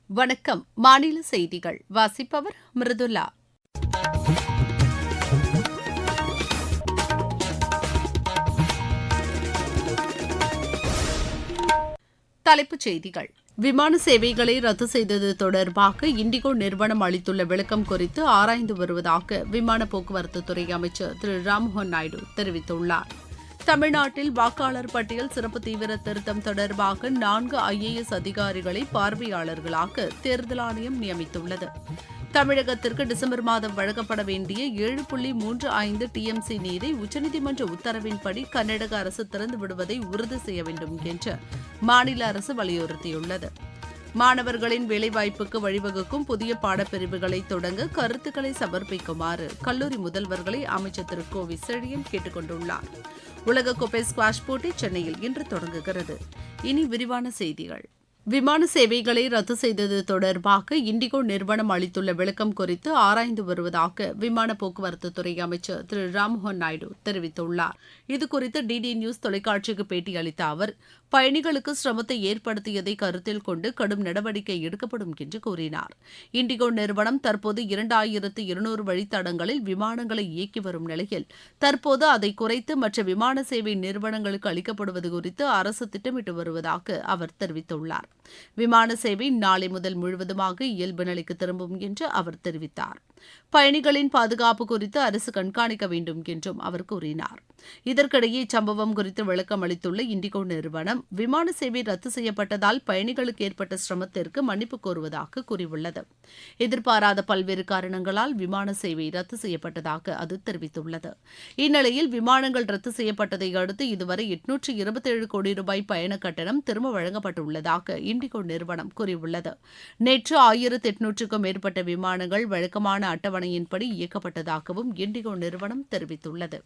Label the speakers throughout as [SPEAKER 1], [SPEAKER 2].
[SPEAKER 1] வணக்கம். மாநில செய்திகள் வாசிப்பவர் மிருதுலா. தலைப்புச் செய்திகள். விமான சேவைகளை ரத்து செய்தது தொடர்பாக இண்டிகோ நிறுவனம் அளித்துள்ள விளக்கம் குறித்து ஆராய்ந்து வருவதாக விமான போக்குவரத்துத்துறை அமைச்சர் திரு ராம்மோகன் நாயுடு தெரிவித்துள்ளார். தமிழ்நாட்டில் வாக்காளர் பட்டியல் சிறப்பு தீவிர திருத்தம் தொடர்பாக 4 IAS அதிகாரிகளை பார்வையாளர்களாக தேர்தல் ஆணையம் நியமித்துள்ளது. தமிழகத்திற்கு டிசம்பர் மாதம் வழங்கப்பட வேண்டிய 7.35 TMC நீரை உச்சநீதிமன்ற உத்தரவின்படி கர்நாடக அரசு திறந்து விடுவதை உறுதி செய்ய வேண்டும் என்று மாநில அரசு வலியுறுத்தியுள்ளது. மாணவர்களின் வேலைவாய்ப்புக்கு வழிவகுக்கும் புதிய பாடப்பிரிவுகளை தொடங்க கருத்துக்களை சமர்ப்பிக்குமாறு கல்லூரி முதல்வர்களை அமைச்சர் திரு கோவி செழியன் கேட்டுக் கொண்டுள்ளார். உலகக்கோப்பை ஸ்குவாஷ் போட்டி சென்னையில் இன்று தொடங்குகிறது. இனி விரிவான செய்திகள். விமான சேவைகளை ரத்து செய்தது தொடர்பாக இண்டிகோ நிறுவனம் அளித்துள்ள விளக்கம் குறித்து ஆராய்ந்து வருவதாக விமான போக்குவரத்துத்துறை அமைச்சர் திரு ராம்மோகன் நாயுடு தெரிவித்துள்ளார். இதுகுறித்து டிடி நியூஸ் தொலைக்காட்சிக்கு பேட்டியளித்த அவர், பயணிகளுக்கு சிரமத்தை ஏற்படுத்தியதை கருத்தில் கொண்டு கடும் நடவடிக்கை எடுக்கப்படும் என்று கூறினார். இண்டிகோ நிறுவனம் தற்போது 2200 வழித்தடங்களில் விமானங்களை இயக்கி வரும் நிலையில் தற்போது அதை குறைத்து மற்ற விமான சேவை நிறுவனங்களுக்கு அளிக்கப்படுவது குறித்து அரசு திட்டமிட்டு வருவதாக அவர் தெரிவித்துள்ளார். விமான சேவை நாளை முதல் முழுவதுமாக இயல்பு நிலைக்கு திரும்பும் என்று அவர் தெரிவித்தார். பயணிகளின் பாதுகாப்பு குறித்து அரசு கண்காணிக்க வேண்டும் என்றும் அவர் கூறினார். இதற்கிடையே இச்சம்பவம் குறித்து விளக்கம் அளித்துள்ள இண்டிகோ நிறுவனம், விமான சேவை ரத்து செய்யப்பட்டதால் பயணிகளுக்கு ஏற்பட்ட சிரமத்திற்கு மன்னிப்பு கோருவதாக கூறியுள்ளது. எதிர்பாராத பல்வேறு காரணங்களால் விமான சேவை ரத்து செய்யப்பட்டதாக அது தெரிவித்துள்ளது. இந்நிலையில் விமானங்கள் ரத்து செய்யப்பட்டதை அடுத்து இதுவரை 827 கோடி ரூபாய் பயண கட்டணம் திரும்ப வழங்கப்பட்டுள்ளதாக இண்டிகோ நிறுவனம் கூறியுள்ளது. நேற்று 1800க்கும் மேற்பட்ட விமானங்கள் வழக்கமான அட்டவணையின்படி இயக்கப்பட்டதாகவும் இண்டிகோ நிறுவனம் தெரிவித்துள்ளது.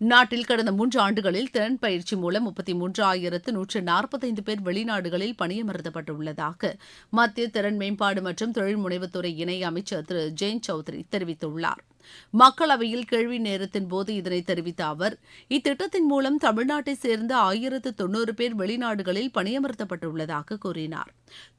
[SPEAKER 1] நாட்டில் கடந்த 3 ஆண்டுகளில் திறன் பயிற்சி மூலம் 33,145 பேர் வெளிநாடுகளில் பணியமர்த்தப்பட்டுள்ளதாக மத்திய திறன் மேம்பாடு மற்றும் தொழில் முனைவுத்துறை இணை அமைச்சர் திரு ஜெயந்த் சௌத்ரி தெரிவித்துள்ளார். மக்களவையில் கேள்வி நேரத்தின் போது இதனை தெரிவித்த அவர், இத்திட்டத்தின் மூலம் தமிழ்நாட்டை சேர்ந்த 1090 பேர் வெளிநாடுகளில் பணியமர்த்தப்பட்டுள்ளதாக கூறினார்.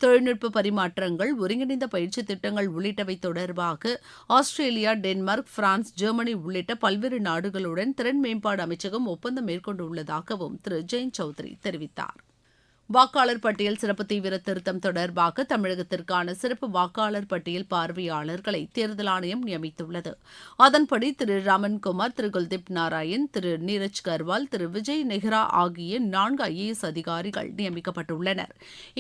[SPEAKER 1] தொழில்நுட்ப பரிமாற்றங்கள், ஒருங்கிணைந்த பயிற்சி திட்டங்கள் உள்ளிட்டவை தொடர்பாக ஆஸ்திரேலியா, டென்மார்க், பிரான்ஸ், ஜெர்மனி உள்ளிட்ட பல்வேறு நாடுகளுடன் திறன் மேம்பாடு அமைச்சகம் ஒப்பந்தம் மேற்கொண்டுள்ளதாகவும் திரு ஜெயந்த் சௌத்ரி தெரிவித்தார். வாக்காளர் பட்டியல் சிறப்பு தீவிர திருத்தம் தொடர்பாக தமிழகத்திற்கான சிறப்பு வாக்காளர் பட்டியல் பார்வையாளர்களை தேர்தல் ஆணையம் நியமித்துள்ளது. அதன்படி திரு ராமன்குமார், திரு குல்தீப் நாராயண், திரு நீரஜ் கர்வால், திரு விஜய் நெஹ்ரா ஆகிய 4 IAS அதிகாரிகள் நியமிக்கப்பட்டுள்ளனர்.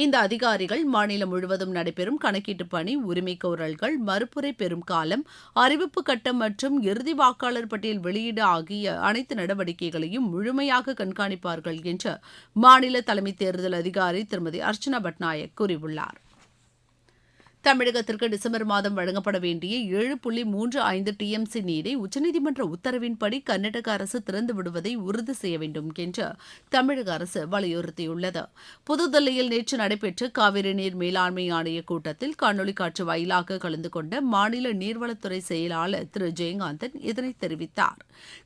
[SPEAKER 1] இந்த அதிகாரிகள் மாநிலம் முழுவதும் நடைபெறும் கணக்கீட்டு பணி, உரிமை கோரல்கள், மறுப்புரை பெறும் காலம், அறிவிப்பு கட்டம் மற்றும் இறுதி வாக்காளர் பட்டியல் வெளியீடு ஆகிய அனைத்து நடவடிக்கைகளையும் முழுமையாக கண்காணிப்பார்கள் என்று மாநில தலைமை தேர்தல் அதிகாரி திருமதி அர்ச்சனா பட்நாயக் கூறியுள்ளார். தமிழகத்திற்கு டிசம்பர் மாதம் வழங்கப்பட வேண்டிய 7.35 TMC நீரை உச்சநீதிமன்ற உத்தரவின்படி கர்நாடக அரசு திறந்து விடுவதை உறுதி செய்ய வேண்டும் என்று தமிழக அரசு வலியுறுத்தியுள்ளது. புதுதில்லியில் நேற்று நடைபெற்ற காவிரி நீர் மேலாண்மை ஆணைய கூட்டத்தில் காணொலி காட்சி வாயிலாக கலந்து கொண்ட மாநில நீர்வளத்துறை செயலாளர் திரு ஜெயகாந்தன் இதனை தெரிவித்தார்.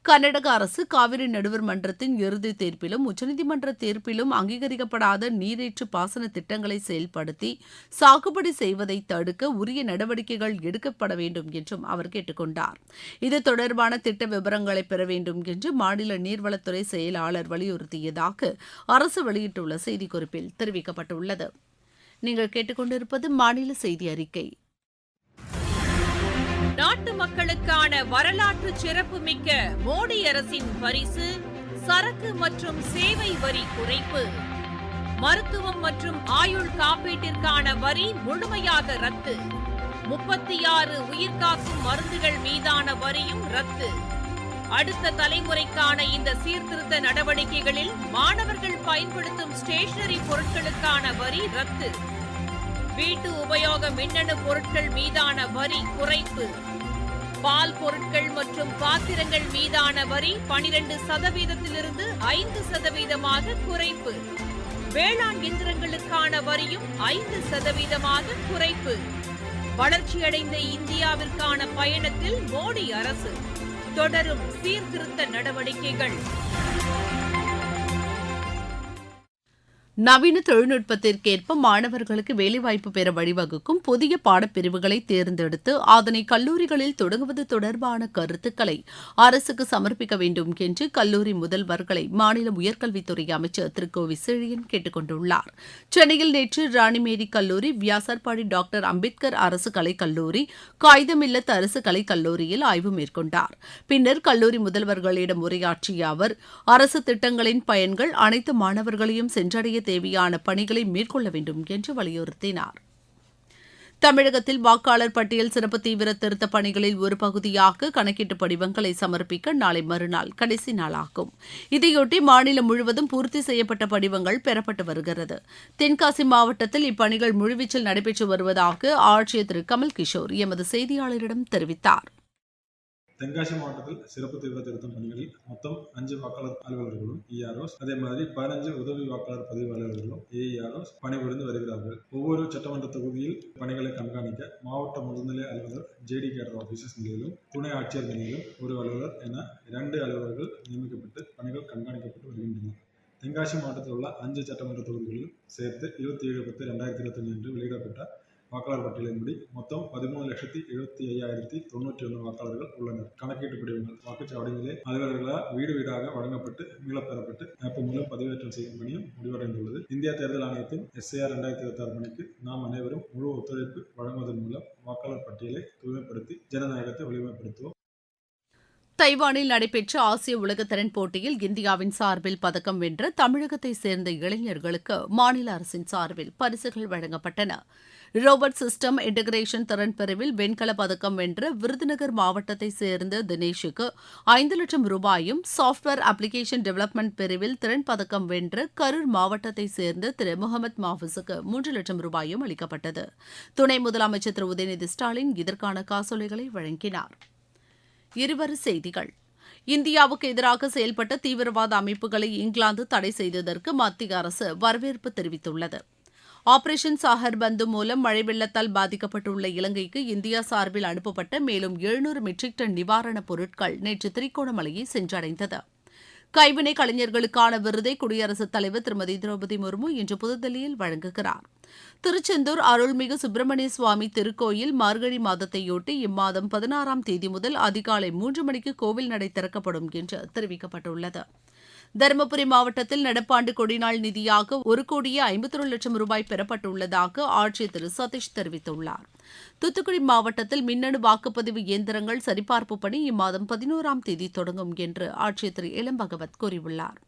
[SPEAKER 1] கர்நாடக அரசு காவிரி நடுவர் மன்றத்தின் இறுதி தீர்ப்பிலும் உச்சநீதிமன்ற தீர்ப்பிலும் அங்கீகரிக்கப்படாத நீரேற்று பாசன திட்டங்களை செயல்படுத்தி சாகுபடி செய்வதை தடுக்க உரிய நடவடிக்கைகள் எடுக்கப்பட வேண்டும் என்றும் அவர் கேட்டுக் கொண்டார். இது தொடர்பான திட்ட விவரங்களை பெற வேண்டும் என்று மாநில நீர்வளத்துறை செயலாளர் வலியுறுத்தியதாக அரசு வெளியிட்டுள்ள செய்திக்குறிப்பில் தெரிவிக்கப்பட்டுள்ளது. நீங்கள் கேட்டுக்கொண்டிருப்பது மாநில செய்தி அறிக்கை.
[SPEAKER 2] நாட்டு மக்களுக்கான வரலாற்று சிறப்புமிக்க மோடி அரசின் பரிசு சரக்கு மற்றும் சேவை வரி குறைப்பு. மருத்துவம் மற்றும் ஆயுள் காப்பீட்டிற்கான வரி முழுமையாக ரத்து. 36 உயிர்காக்கும் மருந்துகள் மீதான வரியும் ரத்து. அடுத்த தலைமுறைக்கான இந்த சீர்திருத்த நடவடிக்கைகளில் மாணவர்கள் பயன்படுத்தும் ஸ்டேஷனரி பொருட்களுக்கான வரி ரத்து. வீட்டு உபயோக மின்னணு பொருட்கள் மீதான வரி குறைப்பு. பால் பொருட்கள் மற்றும் பாத்திரங்கள் மீதான வரி 12%இலிருந்து 5% குறைப்பு. வேளாண் இயந்திரங்களுக்கான வரியும் 5% குறைப்பு. வளர்ச்சியடைந்த இந்தியாவிற்கான பயணத்தில் மோடி அரசு தொடரும் சீர்திருத்த நடவடிக்கைகள்.
[SPEAKER 1] நவீன தொழில்நுட்பத்திற்கேற்ப மாணவர்களுக்கு வேலைவாய்ப்பு பெற வழிவகுக்கும் புதிய பாடப்பிரிவுகளை தேர்ந்தெடுத்து அதனை கல்லூரிகளில் தொடங்குவது தொடர்பான கருத்துக்களை அரசுக்கு சமர்ப்பிக்க வேண்டும் என்று கல்லூரி முதல்வர்களை மாநில உயர்கல்வித்துறை அமைச்சர் திரு கோவி செழியன் கேட்டுக் கொண்டுள்ளார். சென்னையில் நேற்று ராணிமேரி கல்லூரி, வியாசர்பாடி டாக்டர் அம்பேத்கர் அரசு கலைக்கல்லூரி, காகிதமில்லத் அரசு கலைக்கல்லூரியில் ஆய்வு மேற்கொண்டார். பின்னர் கல்லூரி முதல்வர்களிடம் உரையாற்றிய அவர், அரசு திட்டங்களின் பயன்கள் அனைத்து மாணவர்களையும் சென்றடைய தேவையான பணிகளை மேற்கொள்ள வேண்டும் என்று வலியுறுத்தினார். தமிழகத்தில் வாக்காளர் பட்டியல் சிறப்பு தீவிர திருத்தப் பணிகளில் ஒரு பகுதியாக கணக்கீட்டு படிவங்களை சமர்ப்பிக்க நாளை மறுநாள் கடைசி நாளாகும். இதையொட்டி மாநிலம் முழுவதும் பூர்த்தி செய்யப்பட்ட படிவங்கள் பெறப்பட்டு வருகிறது. தென்காசி மாவட்டத்தில் இப்பணிகள் முழுவீச்சில் நடைபெற்று வருவதாக ஆட்சியர் திரு கமல் கிஷோர் எமது செய்தியாளரிடம் தெரிவித்தார்.
[SPEAKER 3] தென்காசி மாவட்டத்தில் சிறப்பு தீவிர திருத்தம் பணிகளில் மொத்தம் 5 வாக்காளர் அலுவலர்களும் இஆர்ஓஸ், அதே மாதிரி 15 உதவி வாக்காளர் பதிவு அலுவலர்களும் ஏஇஆர்ஓஸ் பணிபுரிந்து வருகிறார்கள். ஒவ்வொரு சட்டமன்ற தொகுதியில் பணிகளை கண்காணிக்க மாவட்ட முதுநிலை அலுவலர், ஜேடி கேடர் ஆபீசர்ஸ் நிலையிலும் துணை ஆட்சியர் நிலையிலும் ஒரு அலுவலர் என 2 அலுவலர்கள் நியமிக்கப்பட்டு பணிகள் கண்காணிக்கப்பட்டு வருகின்றன. தென்காசி மாவட்டத்தில் உள்ள 5 சட்டமன்ற தொகுதிகளிலும் சேர்த்து 27/10/2021 அன்று வெளியிடப்பட்ட வாக்காளர் பட்டியலின்படி மொத்தம் 13,75,091 வாக்காளர்கள் உள்ளனர். கணக்கீட்டு படிவங்கள் வாக்குச்சாவடிகளே அலுவலர்களால் வீடு வீடாக வழங்கப்பட்டு மீளப்பெறப்பட்டு ஆப் மூலம் பதிவேற்றம் செய்யும் பணியும் முடிவடைந்துள்ளது. இந்திய தேர்தல் ஆணையத்தின் SIR 2026 பணிக்கு நாம் அனைவரும் முழு ஒத்துழைப்பு வழங்குவதன் மூலம் வாக்காளர் பட்டியலை தூய்மைப்படுத்தி ஜனநாயகத்தை வலிமைப்படுத்துவோம்.
[SPEAKER 1] தைவானில் நடைபெற்ற ஆசிய உலகத்திறன் போட்டியில் இந்தியாவின் சார்பில் பதக்கம் வென்ற தமிழகத்தை சேர்ந்த இளைஞர்களுக்கு மாநில அரசின் சார்பில் பரிசுகள் வழங்கப்பட்டன. ரோபோட் சிஸ்டம் இன்டகிரேஷன் திறன் பிரிவில் வெண்கலப் பதக்கம் வென்ற விருதுநகர் மாவட்டத்தை சேர்ந்த தினேஷுக்கு 5 லட்சம் ரூபாயும், சாப்ட்வேர் அப்ளிகேஷன் டெவலப்மெண்ட் பிரிவில் திறன் பதக்கம் வென்ற கரூர் மாவட்டத்தை சேர்ந்த திரு முகமது மாஃபிஸுக்கு 3 லட்சம் ரூபாயும் அளிக்கப்பட்டது. துணை முதலமைச்சர் திரு உதயநிதி ஸ்டாலின் இதற்கான காசோலைகளை வழங்கினார். இருவரி செய்திகள். இந்தியாவுக்கு எதிராக செயல்பட்ட தீவிரவாத அமைப்புகளை இங்கிலாந்து தடை செய்ததற்கு மத்திய அரசு வரவேற்பு தெரிவித்துள்ளது. ஆபரேஷன் சாகர் பந்து மூலம் மழை வெள்ளத்தால் பாதிக்கப்பட்டுள்ள இலங்கைக்கு இந்தியா சார்பில் அனுப்பப்பட்ட மேலும் 700 மெட்ரிக் டன் நிவாரணப் பொருட்கள் நேற்று திரிகோணமலையை சென்றடைந்தது. கைவினை கலைஞர்களுக்கான விருதை குடியரசுத் தலைவர் திருமதி திரௌபதி முர்மு இன்று புதுதில்லியில் வழங்குகிறார். திருச்செந்தூர் அருள்மிகு சுப்பிரமணிய சுவாமி திருக்கோயில் மார்கழி மாதத்தையொட்டி இம்மாதம் 16ஆம் தேதி முதல் அதிகாலை 3 மணிக்கு கோவில் நடை திறக்கப்படும் என்று தெரிவிக்கப்பட்டுள்ளது. தருமபுரி மாவட்டத்தில் நடப்பாண்டு கொடிநாள் நிதியாக 1,51,00,000 ரூபாய் பெறப்பட்டுள்ளதாக ஆட்சியர் திரு சதீஷ் தெரிவித்துள்ளார். தூத்துக்குடி மாவட்டத்தில் மின்னணு வாக்குப்பதிவு இயந்திரங்கள் சரிபார்ப்பு பணி இம்மாதம் 11ஆம் தேதி தொடங்கும் என்று ஆட்சியர் திரு இளம்பகவத் கூறியுள்ளார்.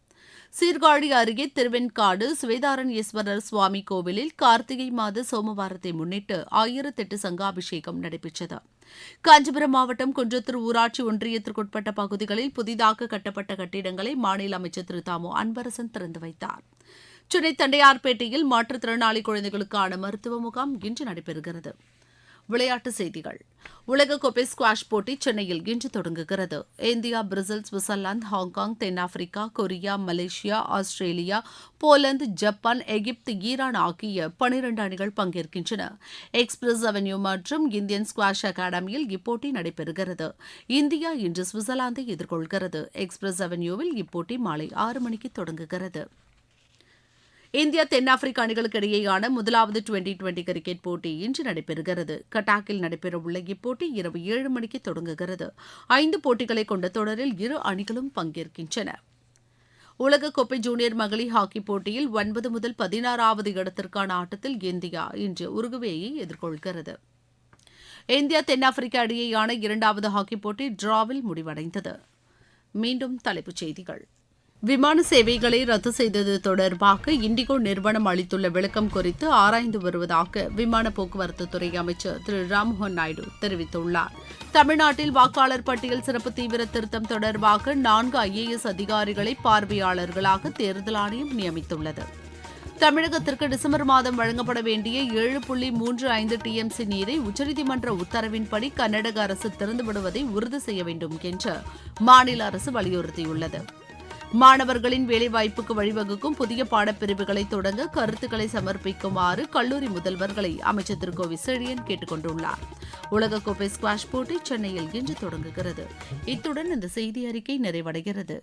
[SPEAKER 1] சீர்காழி அருகே திருவெண்காடு சுவேதாரண்யேஸ்வரர் சுவாமி கோவிலில் கார்த்திகை மாத சோமவாரத்தை முன்னிட்டு 1008 சங்காபிஷேகம் நடைபெற்றது. காஞ்சிபுரம் மாவட்டம் குன்றத்தூர் ஊராட்சி ஒன்றியத்திற்குட்பட்ட பகுதிகளில் புதிதாக கட்டப்பட்ட கட்டிடங்களை மாநில அமைச்சர் திரு தாமு அன்பரசன் திறந்து வைத்தார். சென்னை தண்டையார்பேட்டையில் மாற்றுத்திறனாளி குழந்தைகளுக்கான மருத்துவ முகாம் இன்று நடைபெறுகிறது. விளையாட்டுச் செய்திகள். உலகக்கோப்பை ஸ்குவாஷ் போட்டி சென்னையில் இன்று தொடங்குகிறது. இந்தியா, பிரேசில், சுவிட்சர்லாந்து, ஹாங்காங், தென்னாப்பிரிக்கா, Korea, Malaysia, Australia, Poland, Japan, Egypt, Iran ஆகிய 12 அணிகள் பங்கேற்கின்றன. எக்ஸ்பிரஸ் அவென்யூ மற்றும் இந்தியன் ஸ்குவாஷ் அகாடமியில் இப்போட்டி நடைபெறுகிறது. இந்தியா இன்று சுவிட்சர்லாந்தை எதிர்கொள்கிறது. எக்ஸ்பிரஸ் அவென்யூவில் இப்போட்டி மாலை 6 மணிக்கு தொடங்குகிறது. இந்தியா தென்னாப்பிரிக்க அணிகளுக்கு இடையேயான முதலாவது 2020 கிரிக்கெட் போட்டி இன்று நடைபெறுகிறது. கட்டாக்கில் நடைபெறவுள்ள இப்போட்டி இரவு 7 மணிக்கு தொடங்குகிறது. 5 போட்டிகளை கொண்ட தொடரில் 2 அணிகளும் பங்கேற்கின்றன. உலகக்கோப்பை ஜூனியர் மகளிர் ஹாக்கி போட்டியில் 9 முதல் 16வது இடத்திற்கான ஆட்டத்தில் இந்தியா இன்று உருகுவேயை எதிர்கொள்கிறது. இந்தியா தென்னாப்பிரிக்கா இடையேயான 2வது ஹாக்கி போட்டி டிராவில் முடிவடைந்தது. மீண்டும் தலைப்புச் செய்திகள். விமான சேவைகளை ரத்து செய்தது தொடர்பாக இண்டிகோ நிறுவனம் அளித்துள்ள விளக்கம் குறித்து ஆராய்ந்து வருவதாக விமான போக்குவரத்து துறை அமைச்சர் திரு ராம்மோகன் நாயுடு தெரிவித்துள்ளார். தமிழ்நாட்டில் வாக்காளர் பட்டியல் சிறப்பு தீவிர திருத்தம் தொடர்பாக 4 IAS அதிகாரிகளை பார்வையாளர்களாக தேர்தல் ஆணையம் நியமித்துள்ளது. தமிழகத்திற்கு டிசம்பர் மாதம் வழங்கப்பட வேண்டிய 7.35 TMC நீரை உச்சநீதிமன்ற உத்தரவின்படி கர்நாடக அரசு திறந்துவிடுவதை உறுதி செய்ய வேண்டும் என்று மாநில அரசு வலியுறுத்தியுள்ளது. மாணவர்களின் வேலைவாய்ப்புக்கு வழிவகுக்கும் புதிய பாடப்பிரிவுகளை தொடங்க கருத்துக்களை சமர்ப்பிக்குமாறு கல்லூரி முதல்வர்களை அமைச்சர் திரு கோவி செழியன் கேட்டுக் கொண்டுள்ளார். உலகக்கோப்பை ஸ்குவாஷ் போட்டி சென்னையில் இன்று தொடங்குகிறது. இத்துடன் இந்த செய்தி அறிக்கை நிறைவடைகிறது.